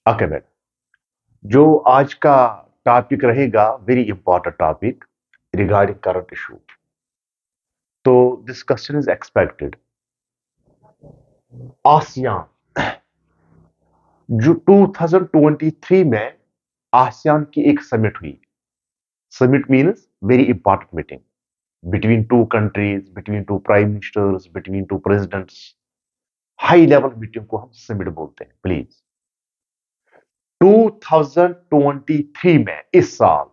Okay बेटा, जो आज का टॉपिक रहेगा very important topic regarding current issue. तो this question is expected. ASEAN जो 2023 में आसियान की एक समिट हुई। Summit means very important meeting between two countries, between two prime ministers, between two presidents. High level meeting को हम summit बोलते हैं। प्लीज, 2023 में इस साल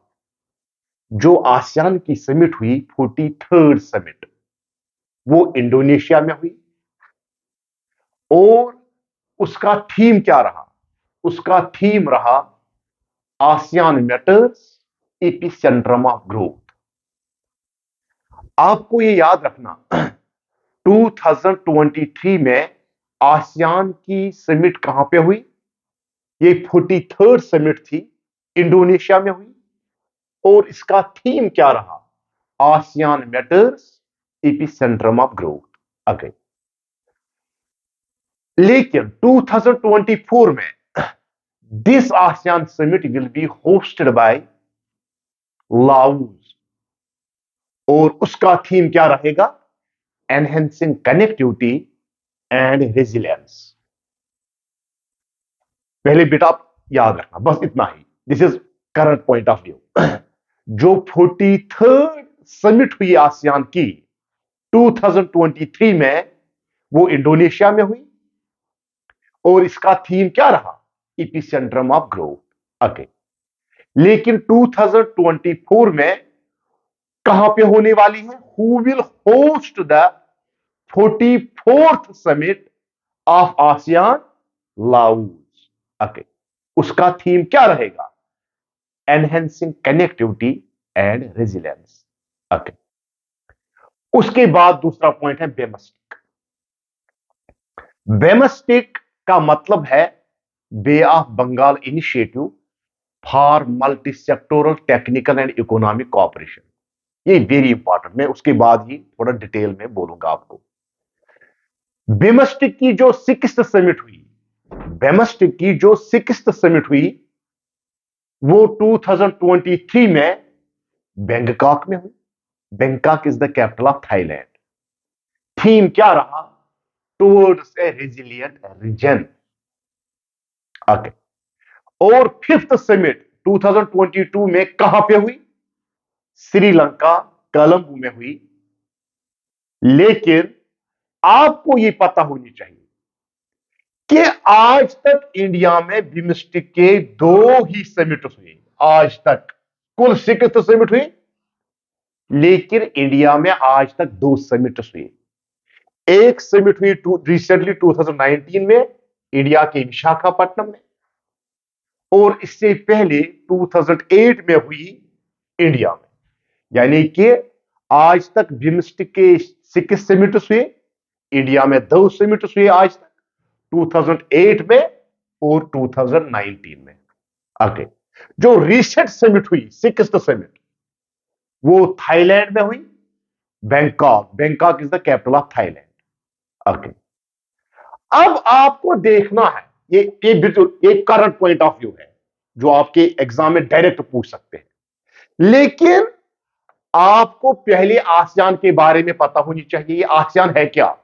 जो आसियान की समिट हुई, 43rd समिट, वो इंडोनेशिया में हुई। और उसका थीम क्या रहा? उसका थीम रहा ASEAN matters, epicentrum of growth. आपको ये याद रखना, 2023 में आसियान की समिट कहां पे हुई? ये 43rd समिट थी, इंडोनेशिया में हुई। और इसका थीम क्या रहा? ASEAN matters, epicentrum of growth. Okay, लेकिन 2024 में this ASEAN summit will be hosted by Laos. और उसका थीम क्या रहेगा? Enhancing connectivity and resilience. पहले बेटा आप याद रखना, बस इतना ही। This is current point of view. जो 43rd समिट हुई आसियान की 2023 में, वो इंडोनेशिया में हुई। और इसका थीम क्या रहा? एपिसेंट्रम ऑफ ग्रोथ। ओके, लेकिन 2024 में कहां पे होने वाली है? Who will host the 44th summit of ASEAN? Laos. Okay, उसका थीम क्या रहेगा? Enhancing connectivity and resilience. Okay, उसके बाद दूसरा पॉइंट है बेमस्टिक। बेमस्टिक का मतलब है bay of Bengal initiative for multi sectoral technical and economic cooperation. ये वेरी इंपॉर्टेंट, मैं उसके बाद ही थोड़ा डिटेल में बोलूंगा आपको। बिमस्टिक की जो 6th समिट हुई, बेमस्टिक की जो 6th समिट हुई, वो 2023 में बैंकॉक में हुई। Bangkok is the capital of Thailand. Theme क्या रहा? Towards a resilient region. Okay, और 5th समिट 2022 में कहां पे हुई? श्रीलंका, कोलंबो में हुई। लेकिन आपको यह पता होनी चाहिए कि आज तक इंडिया में बिमस्टिक के 2 ही समिट हुए। आज तक कुल 6 समिट हुई, लेकिन इंडिया में आज तक 2 समिट हुई। एक समिट हुई रिसेंटली 2019 में इंडिया के विशाखापट्टनम में, और इससे पहले 2008 में हुई इंडिया में। यानी कि आज तक बिमस्टिक के 6 समिट हुए, इंडिया में 2 समिट हुए आज तक, 2008 में और 2019 में। ओके, जो रिसेंट समिट हुई 6th समिट, वो थाईलैंड में हुई। Bangkok, Bangkok is the capital of Thailand. Okay, अब आपको देखना है, ये करंट पॉइंट ऑफ व्यू है जो आपके एग्जाम में डायरेक्ट पूछ सकते हैं। लेकिन आपको पहले आसियान के बारे में पता होनी चाहिए। ये आसियान है क्या?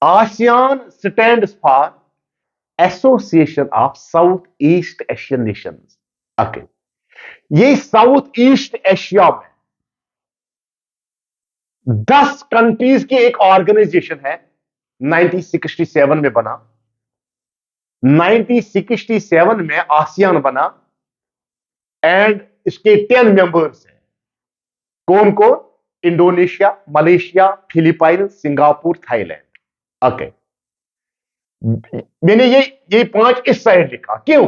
ASEAN stands for association of South East Asian nations. Okay, ये साउथ ईस्ट एशिया में 10 कंट्रीज की एक ऑर्गेनाइजेशन है। 1967 में बना। 1967 में आसियान बना। एंड इसके 10 मेंबर्स हैं। कौन कौन? Indonesia, Malaysia, Philippines, Singapore, Thailand. Okay, मैंने ये 5 इस साइड लिखा, क्यों?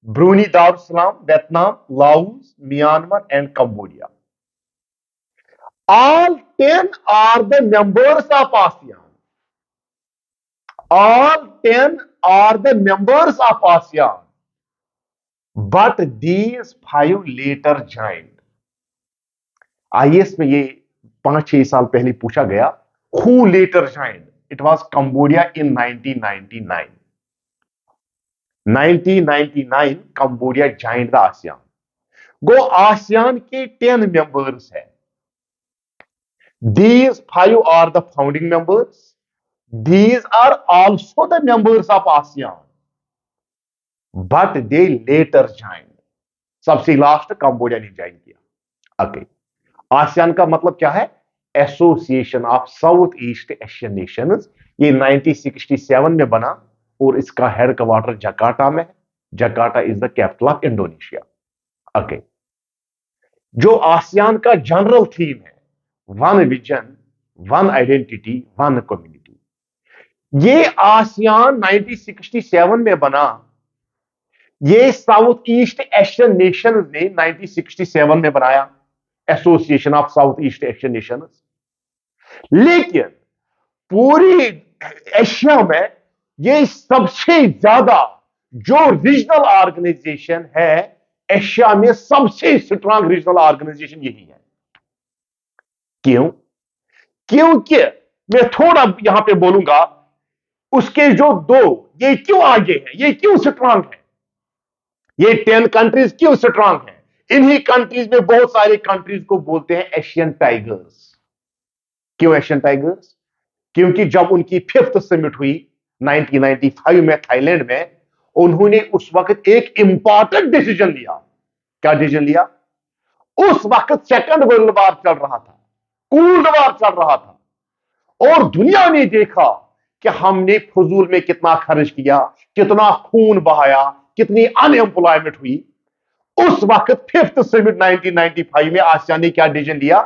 Brunei Darussalam, Vietnam, Laos, Myanmar and Cambodia. All 10 are the members of ASEAN. All 10 are the members of ASEAN. But these 5 later joined. IAS में ये 5-6 साल पहले पूछा गया, who later joined? It was Cambodia in 1999. 1999 Cambodia joint the ASEAN. Go ASEAN के 10 members है। These five are the founding members. These are also the members of ASEAN, but they later joined. सबसे last Cambodia ने join किया। Okay, ASEAN का मतलब क्या है? Association of South East Asian Nations. ये 1967 में बना और इसका हेडक्वार्टर जकार्ता में है। Jakarta is the capital of Indonesia. Okay, जो आसियान का जनरल थीम है, one vision, one identity, one community. ये आसियान 1967 में बना। ये साउथ ईस्ट एशियन नेशंस ने 1967 में बनाया, association of South East Asian Nations. लेकिन पूरी एशिया में ये सबसे ज्यादा जो रीजनल ऑर्गेनाइजेशन है, एशिया में सबसे स्ट्रांग रीजनल ऑर्गेनाइजेशन यही है। क्यों? क्योंकि मैं थोड़ा यहां पे बोलूंगा, उसके जो दो, ये क्यों आगे हैं, ये क्यों स्ट्रांग है, ये 10 कंट्रीज क्यों स्ट्रांग है? इन्हीं कंट्रीज में बहुत सारे कंट्रीज को बोलते हैं एशियन टाइगर्स। क्यों एशियन टाइगर्स? क्योंकि जब उनकी 5th समिट हुई 1995 में थाईलैंड में, उन्होंने उस वक्त एक इंपॉर्टेंट डिसीजन लिया। क्या डिसीजन लिया? उस वक्त सेकंड वर्ल्ड वॉर चल रहा था, कोल्ड वॉर चल रहा था, और दुनिया ने देखा कि हमने फजूल में कितना खर्च किया, कितना खून बहाया, कितनी अनएम्प्लॉयमेंट हुई। उस वक्त 5th समिट 1995 में आसियान ने क्या डिसीजन लिया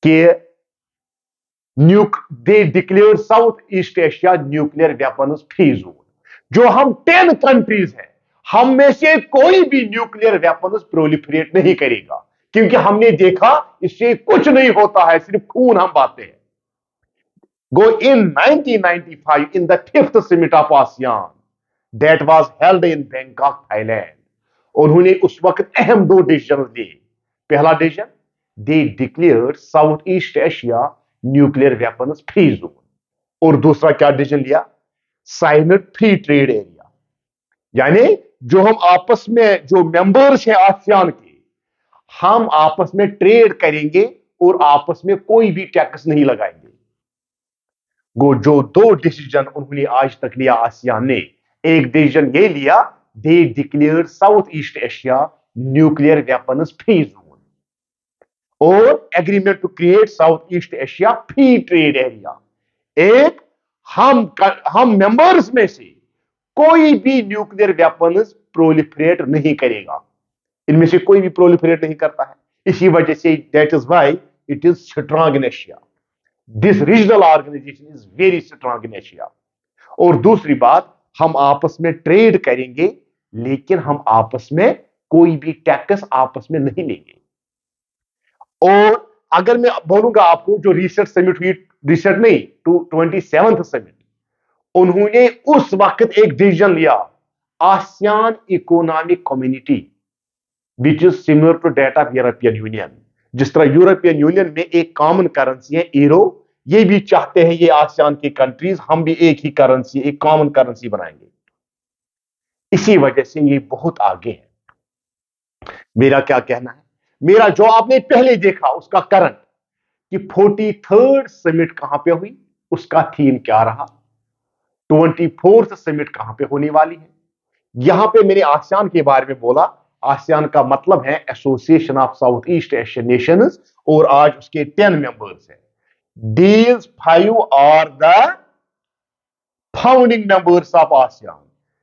कि दे declare South East Asia nuclear weapons free zone. जो हम 10 कंट्रीज हैं, हम में से कोई भी न्यूक्लियर वेपन्स प्रोलिफरेट नहीं करेगा, क्योंकि हमने देखा इससे कुछ नहीं होता है, सिर्फ खून हम बांटते हैं। Go in 1995 in the 5th summit of ASEAN that was held in Bangkok, Thailand. उन्होंने उस वक्त अहम 2 डिसीजन लिए। पहला decision, they declare South East Asia nuclear weapons free zone, और दूसरा क्या डिसीजन लिया? Sign free trade area. यानी जो हम आपस में जो मेंबर्स हैं आसियान के, हम आपस में ट्रेड करेंगे और आपस में कोई भी टैक्स नहीं लगाएंगे। जो 2 डिसीजन उन्होंने आज तक लिया आसियान ने, एक डिसीजन ये लिया, they declare South East Asia nuclear weapons free zone, और agreement to create South East Asia free trade area. एक, हम मेंबर्स में से कोई भी न्यूक्लियर वेपन्स प्रोलिफरेट नहीं करेगा। इनमें से कोई भी प्रोलिफरेट नहीं करता है। इसी वजह से that is why it is strong in Asia. This regional organisation is very strong in Asia. और दूसरी बात, हम आपस में ट्रेड करेंगे, लेकिन हम आपस में कोई भी टैक्स आपस में नहीं लेंगे। और अगर मैं बोलूंगा आपको, जो रिसेंट समिट हुई, रिसेंट नहीं, 27th समिट, उन्होंने उस वक्त एक डिसीजन लिया, ASEAN economic community, which is similar to that of European Union. जिस तरह यूरोपियन यूनियन में एक कॉमन करेंसी है यूरो, ये भी चाहते हैं ये आसियान की कंट्रीज, हम भी एक ही करेंसी, एक कॉमन करेंसी बनाएंगे। इसी वजह से ये बहुत आगे है। मेरा क्या कहना है, मेरा जो आपने पहले देखा उसका करंट, कि 43rd समिट कहां पे हुई, उसका थीम क्या रहा, 24th समिट कहां पे होने वाली है। यहां पे मैंने आसियान के बारे में बोला। आसियान का मतलब है association of South East Asian Nations, और आज उसके 10 मेंबर्स हैं। These 5 are the founding members of ASEAN.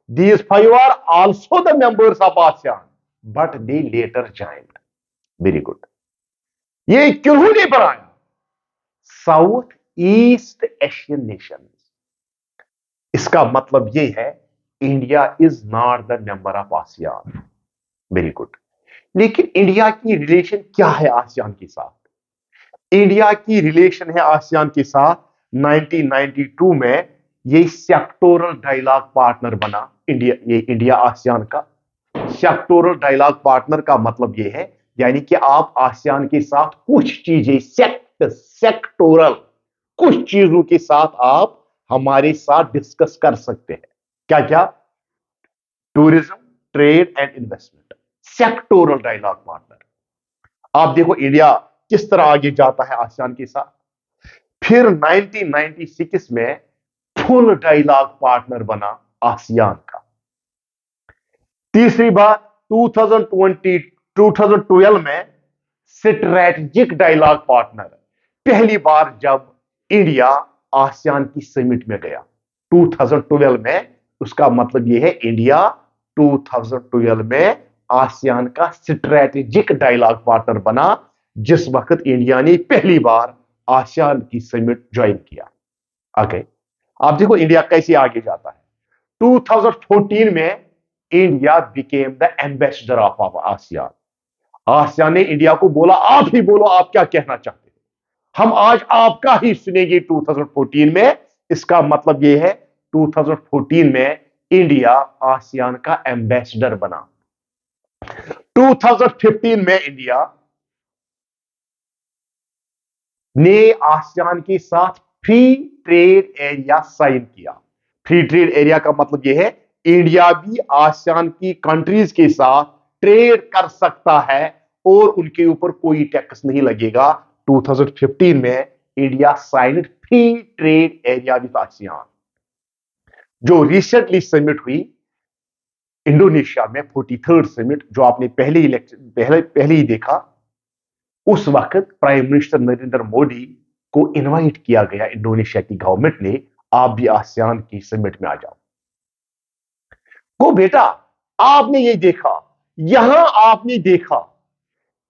These 5 are also the members of ASEAN, but they later joined. Very good. ये किन्होंने बनाया? South East Asian Nations. इसका मतलब ये है, India is not the member of ASEAN. Very good. लेकिन India की relation क्या है आसियान के साथ? इंडिया की रिलेशन है आसियान के साथ, 1992 में ये सेक्टोरल डायलॉग पार्टनर बना। इंडिया आसियान का सेक्टोरल डायलॉग पार्टनर का मतलब ये है, यानी कि आप आसियान के साथ कुछ चीजें सेक्टोरल, कुछ चीजों के साथ आप हमारे साथ डिस्कस कर सकते हैं। क्या क्या? Tourism, trade and investment, sectoral dialogue partner. आप देखो इंडिया किस तरह आगे जाता है आसियान के साथ। फिर 1996 में फुल डायलॉग पार्टनर बना आसियान का। तीसरी बात 2020 2012 में स्ट्रैटेजिक डायलॉग पार्टनर, पहली बार जब इंडिया आसियान की समिट में गया 2012 में। उसका मतलब यह है इंडिया 2012 में आसियान का स्ट्रैटेजिक डायलॉग पार्टनर बना, जिस वक्त इंडिया ने पहली बार आसियान की समिट ज्वाइन किया। ओके, आप देखो इंडिया कैसे आगे जाता है। 2014 में India became the ambassador of ASEAN. ASEAN ने इंडिया को बोला, आप ही बोलो आप क्या कहना चाहते हैं, हम आज आपका ही सुनेंगे 2014 में। इसका मतलब यह है 2014 में इंडिया आसियान का एम्बेसडर बना। 2015 में इंडिया ने आसियान के साथ फ्री ट्रेड एरिया साइन किया। फ्री ट्रेड एरिया का मतलब यह है इंडिया भी आसियान की कंट्रीज के साथ ट्रेड कर सकता है और उनके ऊपर कोई टैक्स नहीं लगेगा। 2015 में India signed free trade area with ASEAN. जो रिसेंटली समिट हुई इंडोनेशिया में, 43rd समिट, जो आपने पहले ही देखा, उस वक्त प्राइम मिनिस्टर नरेंद्र मोदी को इनवाइट किया गया इंडोनेशिया की गवर्नमेंट ने, आप भी आसियान की समिट में आ जाओ। वो बेटा आपने ये देखा, यहां आपने देखा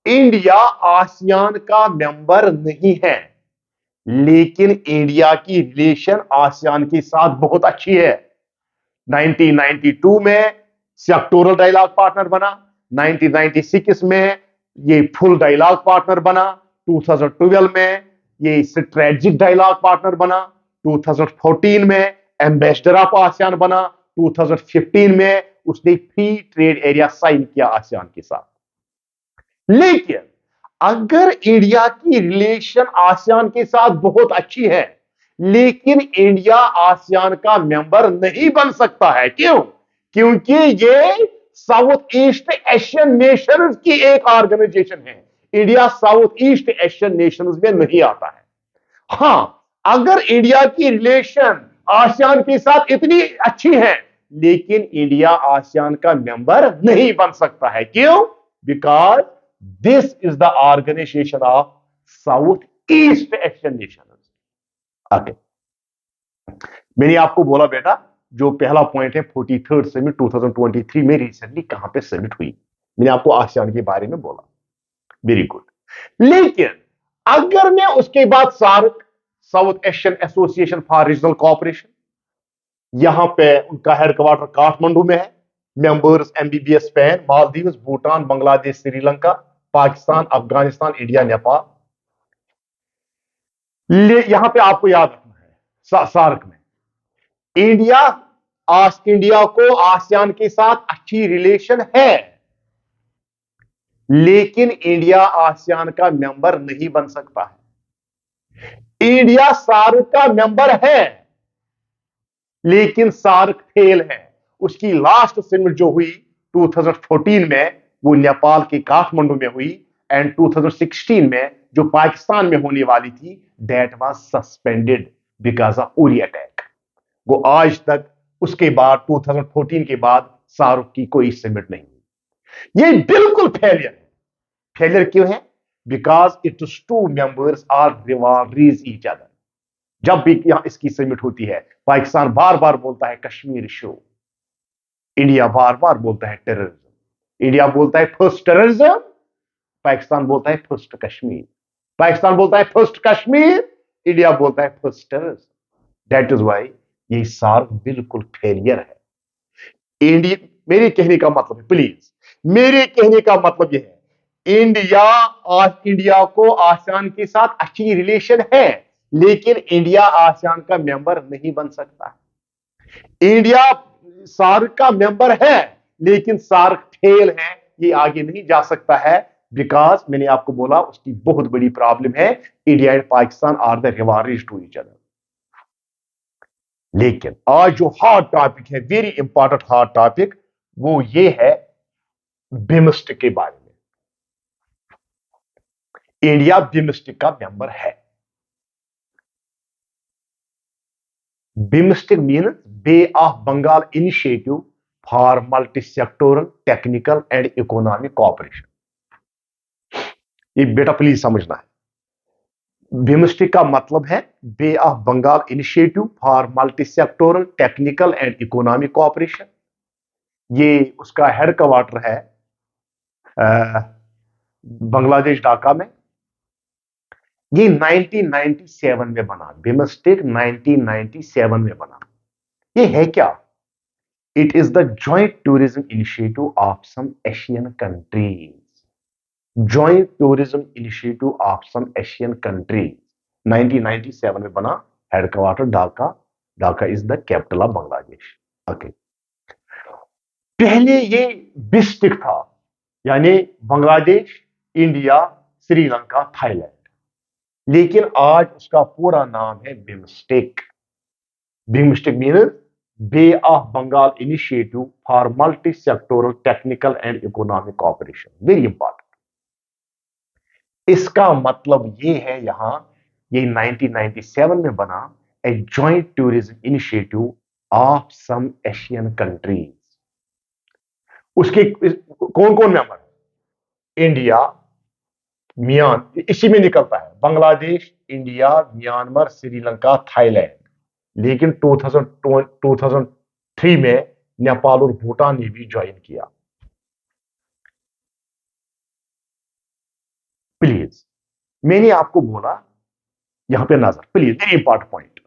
इंडिया आसियान का मेंबर नहीं है, लेकिन इंडिया की रिलेशन आसियान के साथ बहुत अच्छी है। 1992 में सेक्टोरल डायलॉग पार्टनर बना, 1996 में ये फुल डायलॉग पार्टनर बना, 2012 में ये स्ट्रेटेजिक डायलॉग पार्टनर बना, 2014 में एम्बेसडर ऑफ आसियान बना, 2015 में उसने फ्री ट्रेड एरिया साइन किया आसियान के साथ। लेकिन अगर इंडिया की रिलेशन आसियान के साथ बहुत अच्छी है, लेकिन इंडिया आसियान का मेंबर नहीं बन सकता है। क्यों? क्योंकि ये साउथ ईस्ट एशियन नेशंस की एक ऑर्गेनाइजेशन है। India south East Asian Nations में नहीं आता है। हां, अगर इंडिया की रिलेशन आसियान के साथ इतनी अच्छी है, लेकिन इंडिया आसियान का मेंबर नहीं बन सकता है। क्यों? Because this is the organisation of South East Asian nation. Okay, मैंने आपको बोला बेटा, जो पहला पॉइंट है 43rd समिट 2023 में रिसेंटली कहां पे समिट हुई, मैंने आपको आसियान के बारे में बोला। Very good. लेकिन अगर मैं उसके बाद SAARC, South Asian Association for Regional Cooperation, यहां पे उनका हेडक्वार्टर काठमांडू में है, मेंबर्स एमबीबीएस स्पेन, मालदीव्स, भूटान, बांग्लादेश, श्रीलंका, पाकिस्तान, अफगानिस्तान, इंडिया, नेपाल। यहां पे आपको याद रखना है सार्क में इंडिया इंडिया को आसियान के साथ अच्छी रिलेशन है, लेकिन इंडिया आसियान का मेंबर नहीं बन सकता है। इंडिया सार्क का मेंबर है, लेकिन सार्क फेल है। उसकी लास्ट समिट जो हुई 2014 में, वो नेपाल के काठमांडू में हुई, एंड 2016 में जो पाकिस्तान में होने वाली थी, that was suspended because of Uri attack. वो आज तक, उसके बाद 2014 के बाद शाहरुख की कोई समिट नहीं हुई। ये बिल्कुल फेलियर है। फेलियर क्यों है? Because its two members are rivalries each other. जब भी यहां इसकी समिट होती है, पाकिस्तान बार बार बोलता है कश्मीर इशू, इंडिया बार बार बोलता है टेररिज्म। इंडिया बोलता है फर्स्ट टेररिज्म, पाकिस्तान बोलता है फर्स्ट कश्मीर। पाकिस्तान बोलता है फर्स्ट कश्मीर, इंडिया बोलता है first terrorism. That is why ये सार्क बिल्कुल फेलियर है। इंडिया, मेरे कहने का मतलब है, प्लीज मेरे कहने का मतलब यह है, इंडिया को आसियान के साथ अच्छी रिलेशन है, लेकिन इंडिया आसियान का मेंबर नहीं बन सकता। इंडिया सार्क का मेंबर है, लेकिन सार्क फेल है, ये आगे नहीं जा सकता है। बिकॉज मैंने आपको बोला उसकी बहुत बड़ी प्रॉब्लम है, India and Pakistan are the rivalries to each other. लेकिन आज जो हॉट टॉपिक है, वेरी इंपॉर्टेंट हॉट टॉपिक, वो ये है बिम्स्टेक के बारे में। इंडिया बिम्स्टेक का मेंबर है। BIMSTEC mean bay of Bengal initiative for multi sectoral technical and economic cooperation. ये बेटा प्लीज समझना है, बिम्स्टेक का मतलब है bay of Bengal initiative for multi sectoral technical and economic cooperation. ये उसका हेड क्वार्टर है बांग्लादेश ढाका में। ये 1997 में बना, बिम्स्टेक 1997 में बना। ये है क्या? It is the joint tourism initiative of some Asian countries. Joint tourism initiative of some Asian countries 1997 में बना। Headquarter Dhaka. Dhaka is the capital of Bangladesh. Okay. पहले ये बिस्टिक था, यानी बांग्लादेश, इंडिया, श्रीलंका, थाईलैंड। लेकिन आज उसका पूरा नाम है BIMSTEC. BIMSTEC means bay of Bengal initiative for multi sectoral technical and economic cooperation. Very important. इसका मतलब ये है, यहां ये 1997 में बना, a joint tourism initiative of some Asian countries. उसके कौन कौन मेंबर है? इंडिया, म्यान, इसी में निकलता है Bangladesh, India, Myanmar, Sri Lanka, Thailand. लेकिन 2003 में नेपाल और भूटान ने भी ज्वाइन किया। प्लीज, मैंने आपको बोला, यहां पे नजर please, very important point.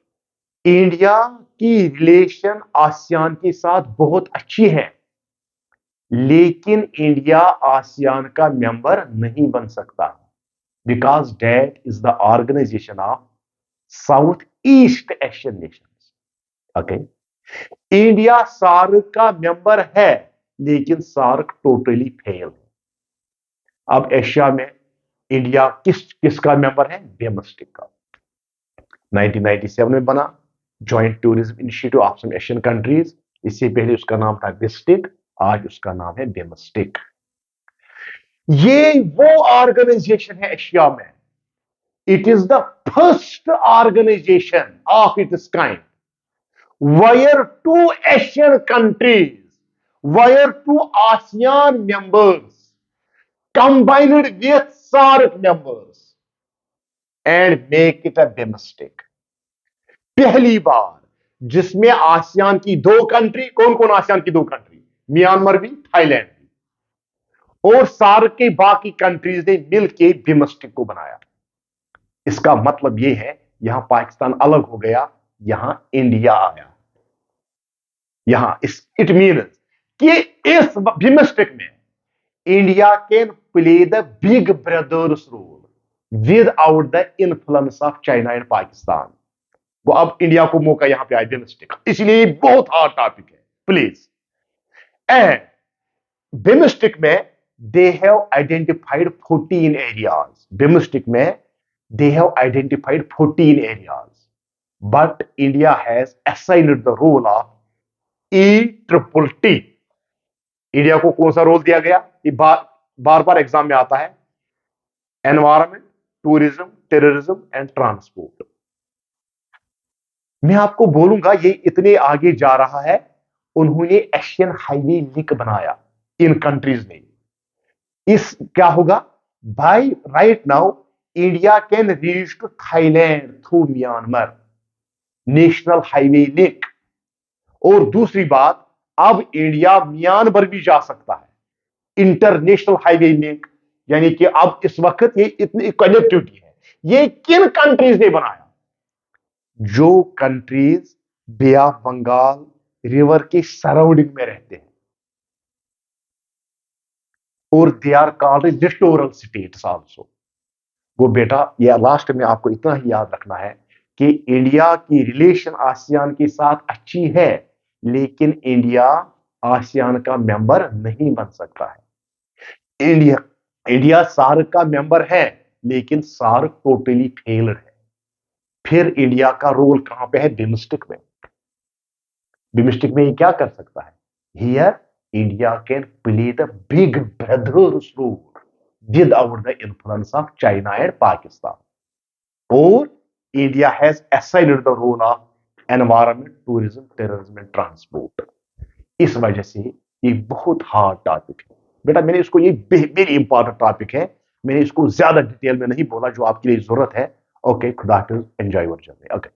India की रिलेशन आसियान के साथ बहुत अच्छी है, लेकिन इंडिया आसियान का मेंबर नहीं बन सकता, because that is the organisation of South East Asian nations. Okay. India SAARC का मेंबर है, लेकिन सार्क टोटली फेल है। अब एशिया में इंडिया किसका मेंबर है? बिम्स्टेक का। 1997 में बना, joint tourism initiative of some Asian countries. इससे पहले उसका नाम था बिस्टेक, आज उसका नाम है बिम्स्टेक। ये वो ऑर्गेनाइजेशन है एशिया में, it is the first organisation of its kind where two Asian countries, where two ASEAN members combined with SAARC members and make it a BIMSTEC। पहली बार जिसमें आसियान की दो कंट्री, कौन कौन आसियान की दो कंट्री? म्यांमार भी, थाईलैंड भी, और सार्क के बाकी कंट्रीज ने मिलकर बिम्स्टेक को बनाया। इसका मतलब यह है, यहां पाकिस्तान अलग हो गया, यहां इंडिया आया। यहां इट मीन्स कि इस बिम्स्टेक में India can play the big brothers role without the influence of China and Pakistan. वो अब इंडिया को मौका यहां पे आया बिम्स्टेक, इसलिए बहुत हॉट टॉपिक है प्लीज। एंड बिम्स्टेक में they have identified 14 areas. BIMSTEC में they have identified 14 areas, but India has assigned the role of E-Triple-T। India को कौन सा रोल दिया गया? ये बार बार एग्जाम में आता है, environment, tourism, terrorism and transport. मैं आपको बोलूंगा, ये इतने आगे जा रहा है, उन्होंने एशियन हाईवे लिंक बनाया इन कंट्रीज ने। इस क्या होगा? By right now India can reach to Thailand through Myanmar, national highway link. और दूसरी बात, अब इंडिया म्यांमार भी जा सकता है, इंटरनेशनल हाईवे लिंक। यानी कि अब इस वक्त ये इतनी कनेक्टिविटी है। ये किन कंट्रीज ने बनाया? जो countries bay of Bengal river के सराउंडिंग में रहते हैं, और they are called littoral states also. वो बेटा, ये लास्ट में आपको इतना ही याद रखना है कि इंडिया की रिलेशन आसियान के साथ अच्छी है, लेकिन इंडिया आसियान का मेंबर नहीं बन सकता है। इंडिया सार्क का मेंबर है, लेकिन सार्क टोटली फेल्ड है। फिर इंडिया का रोल कहां पे है? बिम्स्टेक में। बिम्स्टेक में ये क्या कर सकता है? Here India can play the big brothers role without the influence of China and Pakistan. और India has assigned the role of environment, tourism, terrorism and transport. इस वजह से ये बहुत हार्ड टॉपिक है बेटा। मैंने इसको, ये वेरी इंपॉर्टेंट टॉपिक है, मैंने इसको ज्यादा डिटेल में नहीं बोला जो आपके लिए जरूरत है। ओके, खुदा हाफिज, एंजॉय योर जर्नी। ओके।